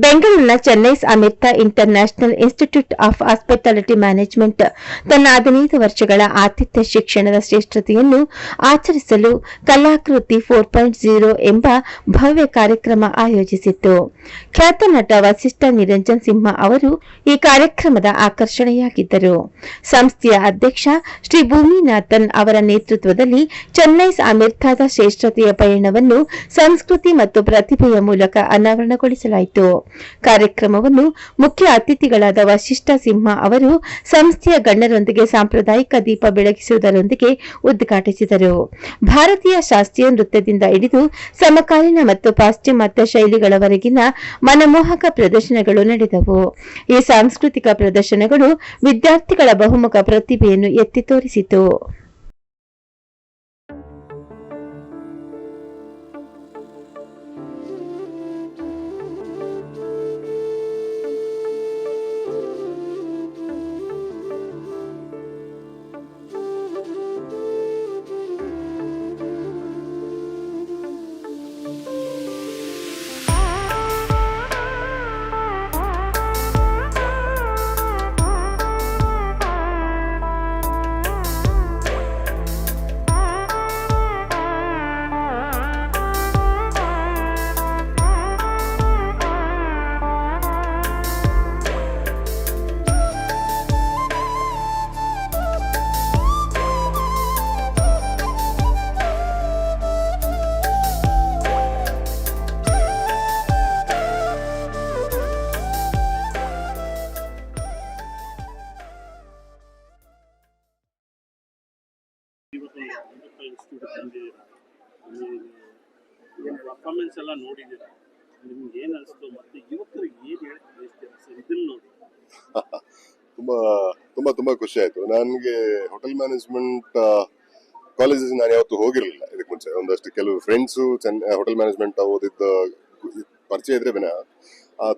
ಬೆಂಗಳೂರಿನ Chennais Amirta International Institute of Hospitality Management ತನ್ನ 15 ವರ್ಷಗಳ ಆತಿಥ್ಯ ಶಿಕ್ಷಣದ ಶ್ರೇಷ್ಠತೆಯನ್ನು ಆಚರಿಸಲು ಕಲಾಕೃತಿ 4.0 ಎಂಬ ಭವ್ಯ ಕಾರ್ಯಕ್ರಮ ಆಯೋಜಿಸಿತ್ತು. ಖ್ಯಾತ ನಟ ವಸಿಷ್ಠ ನಿರಂಜನ್ ಸಿಂಹ ಅವರು ಈ ಕಾರ್ಯಕ್ರಮದ ಆಕರ್ಷಣೆಯಾಗಿದ್ದರು. ಸಂಸ್ಥೆಯ ಅಧ್ಯಕ್ಷ ಶ್ರೀ ಭೂಮಿನಾಥನ್ ಅವರ ನೇತೃತ್ವದಲ್ಲಿ ಚೆನ್ನೈಸ್ ಅಮಿರ್ತಾದ ಶ್ರೇಷ್ಠತೆಯ ಪಯಣವನ್ನು ಸಂಸ್ಕೃತಿ ಮತ್ತು ಪ್ರತಿಭೆಯ ಮೂಲಕ ಅನಾವರಣಗೊಳಿಸಲಾಯಿತು. ಕಾರ್ಯಕ್ರಮವನ್ನು ಮುಖ್ಯ ಅತಿಥಿಗಳಾದ ವಸಿಷ್ಠ ಸಿಂಹ ಅವರು ಸಂಸ್ಥೆಯ ಗಣ್ಯರೊಂದಿಗೆ ಸಾಂಪ್ರದಾಯಿಕ ದೀಪ ಬೆಳಗಿಸುವುದರೊಂದಿಗೆ ಉದ್ಘಾಟಿಸಿದರು. ಭಾರತೀಯ ಶಾಸ್ತ್ರೀಯ ನೃತ್ಯದಿಂದ ಹಿಡಿದು ಸಮಕಾಲೀನ ಮತ್ತು ಪಾಶ್ಚಿಮಾತ್ಯ ಶೈಲಿಗಳವರೆಗಿನ ಮನಮೋಹಕ ಪ್ರದರ್ಶನಗಳು ನಡೆದವು. ಈ ಸಾಂಸ್ಕೃತಿಕ ಪ್ರದರ್ಶನಗಳು ವಿದ್ಯಾರ್ಥಿಗಳ ಬಹುಮುಖ ಪ್ರತಿಭೆಯನ್ನು ಎತ್ತಿ ತೋರಿಸಿತು. ಪರ್ಫಾರ್ಮೆನ್ಸ್ ಎಲ್ಲ ನೋಡಿದ್ದೀರಾ, ನಿಮ್ಗೆ ಏನು ಅನಿಸ್ತು ಮತ್ತೆ ಯುವಕರಿಗೆ ಏನು ಹೇಳಕ್ಕೆ ಬಯಸ್ತೀರಾ ಸರ್ ಇದನ್ನ ನೋಡಿ? ತುಂಬಾ ಖುಷಿ ಆಯ್ತು. ನನಗೆ ಹೋಟೆಲ್ ಮ್ಯಾನೇಜ್ಮೆಂಟ್ ಕಾಲೇಜಸ್ ನಾನು ಯಾವತ್ತೂ ಹೋಗಿರಲಿಲ್ಲ. ಇದಕ್ಕೆ ಮುಂಚೆ ಒಂದಷ್ಟು ಕೆಲವು ಫ್ರೆಂಡ್ಸು ಹೋಟೆಲ್ ಮ್ಯಾನೇಜ್ಮೆಂಟ್ ಓದಿದ್ದ ಪರಿಚಯ ಇದ್ರೆ ವಿನ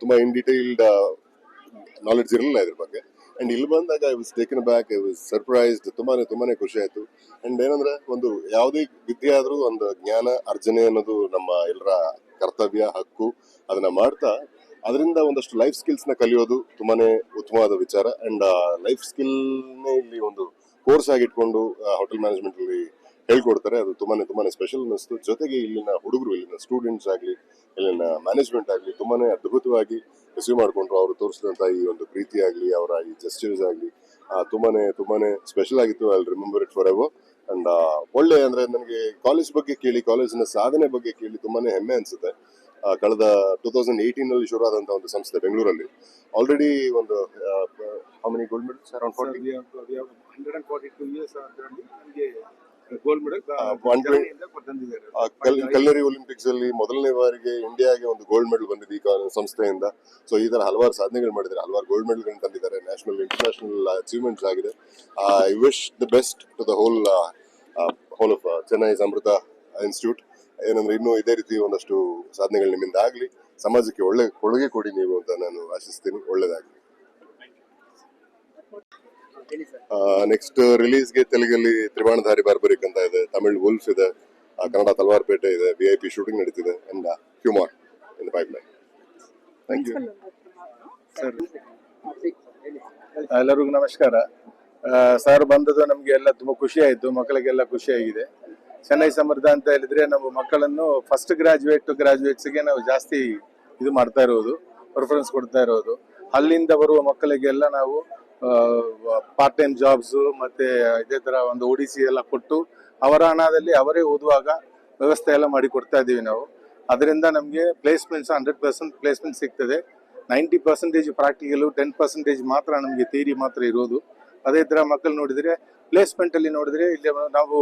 ತುಂಬಾ ಇನ್ ಡೀಟೇಲ್ಡ್ ನಾಲೆಡ್ಜ್ ಇರಲಿಲ್ಲ ಇದ್ರ ಬಗ್ಗೆ. ಅಂಡ್ ಇಲ್ಲಿ ಬಂದಾಗ I was taken back, I was surprised. ತುಂಬಾನೇ ಖುಷಿ ಆಯ್ತು. ಅಂಡ್ ಏನಂದ್ರೆ, ಒಂದು ಯಾವುದೇ ವಿದ್ಯೆ ಆದ್ರೂ ಒಂದು ಜ್ಞಾನ ಅರ್ಜನೆ ಅನ್ನೋದು ನಮ್ಮ ಎಲ್ಲರ ಕರ್ತವ್ಯ, ಹಕ್ಕು. ಅದನ್ನ ಮಾಡ್ತಾ ಅದರಿಂದ ಒಂದಷ್ಟು ಲೈಫ್ ಸ್ಕಿಲ್ಸ್ ನ ಕಲಿಯೋದು ತುಂಬಾನೇ ಉತ್ತಮವಾದ ವಿಚಾರ. ಅಂಡ್ ಲೈಫ್ ಸ್ಕಿಲ್ ನೇ ಇಲ್ಲಿ ಒಂದು ಕೋರ್ಸ್ ಆಗಿ ಇಟ್ಕೊಂಡು ಹೋಟೆಲ್ ಮ್ಯಾನೇಜ್ಮೆಂಟ್ ಅಲ್ಲಿ ಹೇಳ್ಕೊಡ್ತಾರೆ. ಅದು ತುಂಬಾನೇ ಸ್ಪೆಷಲ್ ಅನ್ನಿಸ್ತು. ಜೊತೆಗೆ ಇಲ್ಲಿನ ಹುಡುಗರು, ಇಲ್ಲಿನ ಸ್ಟೂಡೆಂಟ್ಸ್ ಆಗ್ಲಿ, ಇಲ್ಲಿನ ಮ್ಯಾನೇಜ್ಮೆಂಟ್ ಆಗ್ಲಿ ತುಂಬಾನೇ ಅದ್ಭುತವಾಗಿ ರಿಸೀವ್ ಮಾಡ್ಕೊಂಡ್ರು. ಅವರು ತೋರಿಸಿದಂತ ಈ ಒಂದು ಪ್ರೀತಿ ಆಗ್ಲಿ, ಅವರ ಈ ಜೆಸ್ಚರ್ಸ್ ಆಗ್ಲಿ ತುಂಬಾನೇ ಸ್ಪೆಷಲ್ ಆಗಿತ್ತು. I will remember it for ever. And ಒಳ್ಳೆ ಅಂದ್ರೆ ನನಗೆ ಕಾಲೇಜ್ ಬಗ್ಗೆ ಕೇಳಿ, ಕಾಲೇಜಿನ ಸಾಧನೆ ಬಗ್ಗೆ ಕೇಳಿ ತುಂಬಾನೇ ಹೆಮ್ಮೆ ಅನ್ಸುತ್ತೆ. ಕಳೆದ 2018 ನಲ್ಲಿ ಶುರು ಆದಂತಹ ಒಂದು ಸಂಸ್ಥೆ ಬೆಂಗಳೂರಲ್ಲಿ ಆಲ್ರೆಡಿ ಒಂದು how many gold medals? Around 142 years ನಮಗೆ ಗೋಲ್ಡ್ ಮೆಡಲ್ ಕಲ್ನರಿ ಒಲಿಂಪಿಕ್ಸ್ ಅಲ್ಲಿ ಮೊದಲನೇ ಬಾರಿಗೆ ಇಂಡಿಯಾಗೆ ಒಂದು ಗೋಲ್ಡ್ ಮೆಡಲ್ ಬಂದಿದೆ ಈ ಸಂಸ್ಥೆಯಿಂದ. ಸೊ ಈ ತರ ಹಲವಾರು ಸಾಧನೆಗಳು ಮಾಡಿದ್ದಾರೆ, ಹಲವಾರು ಗೋಲ್ಡ್ ಮೆಡಲ್ ತಂದಿದ್ದಾರೆ, ನ್ಯಾಷನಲ್ ಇಂಟರ್ನ್ಯಾಷನಲ್ ಅಚೀವ್ಮೆಂಟ್ಸ್ ಆಗಿದೆ. I wish the best to the whole of Chennai Amrita institute. ಏನಂದ್ರೆ ಇನ್ನೂ ಇದೇ ರೀತಿ ಒಂದಷ್ಟು ಸಾಧನೆಗಳು ನಿಮ್ಮಿಂದ ಆಗ್ಲಿ, ಸಮಾಜಕ್ಕೆ ಒಳ್ಳೆ ಕೊಡುಗೆ ಕೊಡಿ ನೀವು ಅಂತ ನಾನು ಆಶಿಸ್ತೀನಿ. ಒಳ್ಳೇದಾಗ್ಲಿ. ನೆಕ್ಸ್ಟ್ ರಿಲೀಸ್ಗೆ ತೆಲುಗಲ್ಲಿ ತ್ರಿಬಾಣಧಾರಿ ಬಾರ್ಬರಿಕ್ ಅಂತ ಇದೆ, ತಮಿಳ್ ವುಲ್ಫ್ ಇದೆ, ಕನ್ನಡ ತಲವಾರ್ಪೇಟೆ ಇದೆ, VIP ಶೂಟಿಂಗ್ ನಡೀತಿದೆ, and humour in the pipeline. Thank you sir. ಎಲ್ಲರಿಗೂ ನಮಸ್ಕಾರ. ಸರ್ ಬಂದದ್ದು ನಮ್ಗೆ ಎಲ್ಲ ತುಂಬಾ ಖುಷಿ ಆಯ್ತು, ಮಕ್ಕಳಿಗೆಲ್ಲ ಖುಷಿ ಆಗಿದೆ. ಚೆನ್ನೈ ಸಮೃದ್ಧ ಅಂತ ಹೇಳಿದ್ರೆ ನಾವು ಮಕ್ಕಳನ್ನು ಫಸ್ಟ್ ಗ್ರಾಜುಯೇಟ್ಸ್ಗೆ ನಾವು ಜಾಸ್ತಿ ಇದು ಮಾಡ್ತಾ ಇರೋದು, ಪ್ರಿಫರೆನ್ಸ್ ಕೊಡ್ತಾ ಇರೋದು. ಅಲ್ಲಿಂದ ಬರುವ ಮಕ್ಕಳಿಗೆಲ್ಲ ನಾವು ಪಾರ್ಟ್ ಟೈಮ್ ಜಾಬ್ಸ್ ಮತ್ತೆ ಇದೇ ತರ ಒಂದು ODC ಎಲ್ಲ ಕೊಟ್ಟು ಅವರ ಹಣದಲ್ಲಿ ಅವರೇ ಓದುವಾಗ ವ್ಯವಸ್ಥೆ ಎಲ್ಲ ಮಾಡಿ ಕೊಡ್ತಾ ಇದೀವಿ ನಾವು. ಅದರಿಂದ ನಮಗೆ ಪ್ಲೇಸ್ಮೆಂಟ್ಸ್ 100% ಪ್ಲೇಸ್ಮೆಂಟ್ ಸಿಗ್ತದೆ. 90% ಪ್ರಾಕ್ಟಿಕಲ್, 10% ಮಾತ್ರ ನಮಗೆ ಥಿಯರಿ ಮಾತ್ರ ಇರೋದು. ಅದೇ ತರ ಮಕ್ಕಳು ನೋಡಿದ್ರೆ ಪ್ಲೇಸ್ಮೆಂಟ್ ಅಲ್ಲಿ ನೋಡಿದ್ರೆ ಇಲ್ಲಿ ನಾವು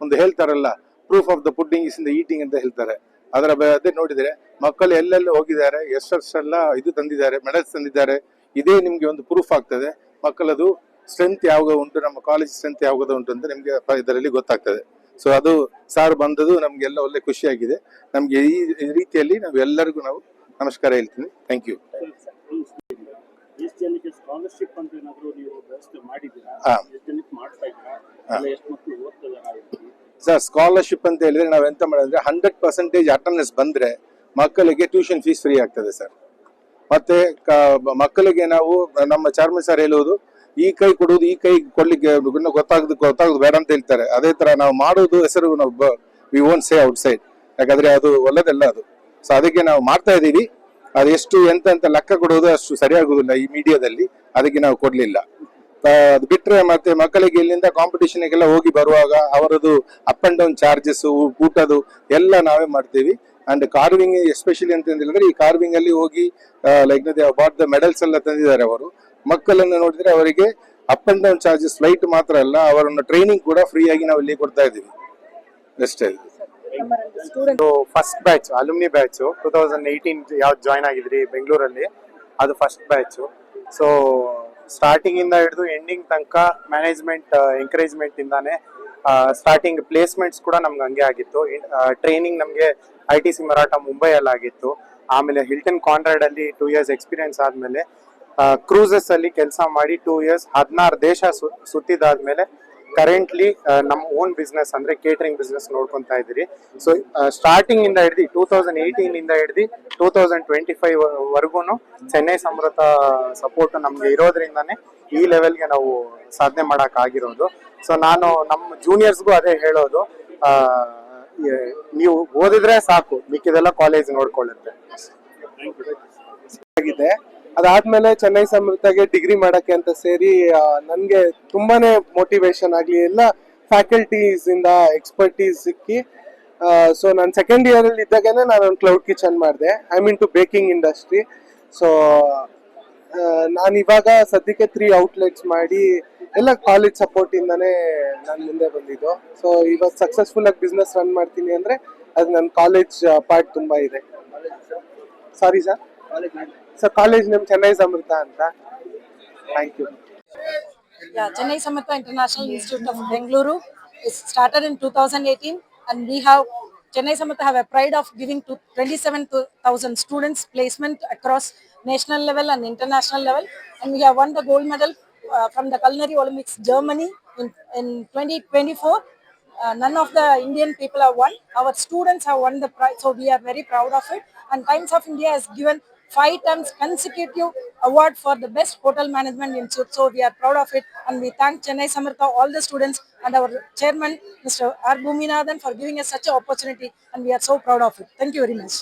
ಒಂದು ಹೇಳ್ತಾರಲ್ಲ, proof of the pudding is in the eating ಅಂತ ಹೇಳ್ತಾರೆ. ಅದರ ಅದೇ ನೋಡಿದ್ರೆ ಮಕ್ಕಳು ಎಲ್ಲೆಲ್ಲ ಹೋಗಿದ್ದಾರೆ, ಎಷ್ಟೆಲ್ಲ ಇದು ತಂದಿದ್ದಾರೆ, ಮೆಡಲ್ಸ್ ತಂದಿದ್ದಾರೆ. ಇದೇ ನಿಮ್ಗೆ ಒಂದು ಪ್ರೂಫ್ ಆಗ್ತದೆ ಮಕ್ಕಳದು ಸ್ಟ್ರೆಂತ್ ಯಾವಾಗ ಉಂಟು, ನಮ್ಮ ಕಾಲೇಜ್ ಸ್ಟ್ರೆಂತ್ ಯಾವಾಗ ಉಂಟು ಅಂತ ನಿಮ್ಗೆ ಇದರಲ್ಲಿ ಗೊತ್ತಾಗ್ತದೆ. ಸೊ ಅದು ಸಾರ್ ಬಂದದ್ದು ನಮ್ಗೆಲ್ಲ ಒಳ್ಳೆ ಖುಷಿಯಾಗಿದೆ. ನಮ್ಗೆ ಈ ರೀತಿಯಲ್ಲಿ ನಾವೆಲ್ಲರಿಗೂ ನಾವು ನಮಸ್ಕಾರ ಹೇಳ್ತೀನಿ. Thank you. ಸ್ಕಾಲರ್ಶಿಪ್ ಅಂತ ಏನಾದರೂ ನೀವು ವ್ಯವಸ್ಥೆ ಮಾಡಿದ್ದೀರಾ? ಸರ್ ಸ್ಕಾಲರ್ಶಿಪ್ ಅಂತ ಹೇಳಿದ್ರೆ ನಾವ್ ಎಂತ ಮಾಡಿದ್ರೆ 100% ಅಟೆಂಡೆನ್ಸ್ ಬಂದ್ರೆ ಮಕ್ಕಳಿಗೆ ಟ್ಯೂಷನ್ ಫೀಸ್ ಫ್ರೀ ಆಗ್ತದೆ ಸರ್. ಮತ್ತೆ ಮಕ್ಕಳಿಗೆ ನಾವು ನಮ್ಮ ಚಾರ್ಮಿ ಸರ್ ಹೇಳುವುದು ಈ ಕೈ ಕೊಡುವುದು ಈ ಕೈ ಕೊಡ್ಲಿಕ್ಕೆ ಇನ್ನು ಗೊತ್ತಾಗುದು ಬೇಡ ಅಂತ ಹೇಳ್ತಾರೆ. ಅದೇ ತರ ನಾವು ಮಾಡುವುದು ಹೆಸರು ನಾವು we won't say out side, ಯಾಕಂದ್ರೆ ಅದು ಒಳ್ಳೆದಲ್ಲ ಅದು. ಸೊ ಅದಕ್ಕೆ ನಾವು ಮಾಡ್ತಾ ಇದೀವಿ. ಅದು ಎಷ್ಟು ಎಂತ ಲೆಕ್ಕ ಕೊಡುವುದು ಅಷ್ಟು ಸರಿಯಾಗುದಿಲ್ಲ ಈ ಮೀಡಿಯಾದಲ್ಲಿ, ಅದಕ್ಕೆ ನಾವು ಕೊಡ್ಲಿಲ್ಲ. ಅದು ಬಿಟ್ರೆ ಮತ್ತೆ ಮಕ್ಕಳಿಗೆ ಇಲ್ಲಿಂದ ಕಾಂಪಿಟೇಷನ್ಗೆಲ್ಲ ಹೋಗಿ ಬರುವಾಗ ಅವರದು ಅಪ್ ಅಂಡ್ ಡೌನ್ ಚಾರ್ಜಸ್, ಊಟದು ಎಲ್ಲ ನಾವೇ ಮಾಡ್ತೀವಿ. ಅಂಡ್ ಕಾರ್ವಿಂಗ್ ಎಸ್ಪೆಷಲಿ ಅಂತ ಹೇಳಿದ್ರೆ ಈ ಕಾರ್ವಿಂಗ್ ಅಲ್ಲಿ ಹೋಗಿ ಲೈಕ್ ಅಬೌಟ್ ದ ಮೆಡಲ್ಸ್ ಎಲ್ಲ ತಂದಿದ್ದಾರೆ ಅವರು. ಮಕ್ಕಳನ್ನು ನೋಡಿದ್ರೆ ಅವರಿಗೆ up and down charges flight ಮಾತ್ರ ಅಲ್ಲ, ಅವರನ್ನು ಟ್ರೈನಿಂಗ್ ಕೂಡ ಫ್ರೀ ಆಗಿ ನಾವು ಇಲ್ಲಿ ಕೊಡ್ತಾ ಇದ್ದೀವಿ ಅಷ್ಟೇ. ಫಸ್ಟ್ ಬ್ಯಾಚ್ ಅಲ್ಯೂಮಿನಿ ಬ್ಯಾಚ್ 2018 ಯಾವ್ದು ಜಾಯ್ನ್ ಆಗಿದ್ರಿ ಬೆಂಗಳೂರಲ್ಲಿ, ಅದು ಫಸ್ಟ್ ಬ್ಯಾಚ್. ಸೊ ಸ್ಟಾರ್ಟಿಂಗ್ ಇಂದ ಹಿಡಿದು ಎಂಡಿಂಗ್ ತನಕ ಮ್ಯಾನೇಜ್ಮೆಂಟ್ ಎಂಕರೇಜ್ಮೆಂಟ್ ಇಂದಾನೆ ಸ್ಟಾರ್ಟಿಂಗ್ ಪ್ಲೇಸ್ಮೆಂಟ್ಸ್ ಕೂಡ ನಮ್ಗೆ ಹಂಗೆ ಆಗಿತ್ತು. ಟ್ರೈನಿಂಗ್ ನಮಗೆ ITC ಮರಾಠ ಮುಂಬೈಯಲ್ಲಿ ಆಗಿತ್ತು. ಆಮೇಲೆ ಹಿಲ್ಟನ್ ಕಾನ್ರಾಡ್ ಅಲ್ಲಿ 2 years ಎಕ್ಸ್ಪೀರಿಯನ್ಸ್ ಆದ್ಮೇಲೆ ಕ್ರೂಸಸ್ ಅಲ್ಲಿ ಕೆಲಸ ಮಾಡಿ 2 years 16 ದೇಶ ಸುತ್ತಿದಾದ್ಮೇಲೆ ಕರೆಂಟ್ಲಿ ನಮ್ಮ ಓನ್ ಬಿಸ್ನೆಸ್ ಅಂದ್ರೆ ಕೇಟರಿಂಗ್ ಬಿಸ್ನೆಸ್ ನೋಡ್ಕೊಂತಾ ಇದ್ದೀರಿ. ಸೊ ಸ್ಟಾರ್ಟಿಂಗ್ ಇಂದ ಹಿಡಿದು 2018 ಇಂದ ಹಿಡಿದು 2025 ವರೆಗೂ ಚೆನ್ನೈ ಸಮೃದ್ಧ ಸಪೋರ್ಟ್ ನಮ್ಗೆ ಇರೋದ್ರಿಂದಾನೇ ಈ ಲೆವೆಲ್ಗೆ ನಾವು ಸಾಧನೆ ಮಾಡಕ್ ಆಗಿರೋದು. ಸೊ ನಾನು ನಮ್ಮ ಜೂನಿಯರ್ಸ್ಗೂ ಅದೇ ಹೇಳೋದು, ನೀವು ಓದಿದ್ರೆ ಸಾಕು, ಮಿಕ್ಕಿದೆಲ್ಲ ಕಾಲೇಜ್ ನೋಡ್ಕೊಳ್ಳುತ್ತೆ. ಆಗಿದೆ. ಅದಾದ್ಮೇಲೆ ಚೆನ್ನೈ ಸಮೃದ್ಧಗೆ ಡಿಗ್ರಿ ಮಾಡಕ್ಕೆ ಅಂತ ಸೇರಿ ನನ್ಗೆ ತುಂಬಾನೇ ಮೋಟಿವೇಶನ್ ಆಗ್ಲಿ, ಎಲ್ಲ ಫ್ಯಾಕಲ್ಟೀಸ್ ಇಂದ ಎಕ್ಸ್ಪರ್ಟೀಸ್ ಸಿಕ್ಕಿ. ಸೊ ನಾನು ಸೆಕೆಂಡ್ ಇಯರ್ ಅಲ್ಲಿ ಇದ್ದಾಗನೇ ನಾನು ಒಂದು ಕ್ಲೌಡ್ ಕಿಚನ್ ಮಾಡಿದೆ. I mean to baking industry. So ನಾನು ಇವಾಗ ಸದ್ಯಕ್ಕೆ 3 ಔಟ್ಲೆಟ್ಸ್ ಮಾಡಿ ಎಲ್ಲ ಕಾಲೇಜ್ ಸಪೋರ್ಟ್ ಇಂದಾನೇ ನಾನು ಮುಂದೆ ಬಂದಿದ್ದು. ಸೊ ಇವಾಗ ಸಕ್ಸಸ್ಫುಲ್ ಆಗಿ ಬಿಸ್ನೆಸ್ ರನ್ ಮಾಡ್ತೀನಿ ಅಂದ್ರೆ ಅದು ನನ್ನ ಕಾಲೇಜ್ ಪಾರ್ಟ್ ತುಂಬಾ ಇದೆ. Sorry sir, college name Chennai Samruddha ಅಂತ. Thank you. Yeah, Chennai Samartha International Institute of Bengaluru is started in 2018, and we have Chennai Samartha have a pride of giving to 27,000 students placement across national level and international level, and we have won the gold medal from the Culinary Olympics Germany in 2024. None of the Indian people have won. Our students have won the prize, so we are very proud of it. And Times of India has given 5 times consecutive award for the best hotel management institute. So we are proud of it, and we thank Chennai Samartha, all the students, and our chairman, Mr. R. Bhuminathan, for giving us such an opportunity, and we are so proud of it. Thank you very much.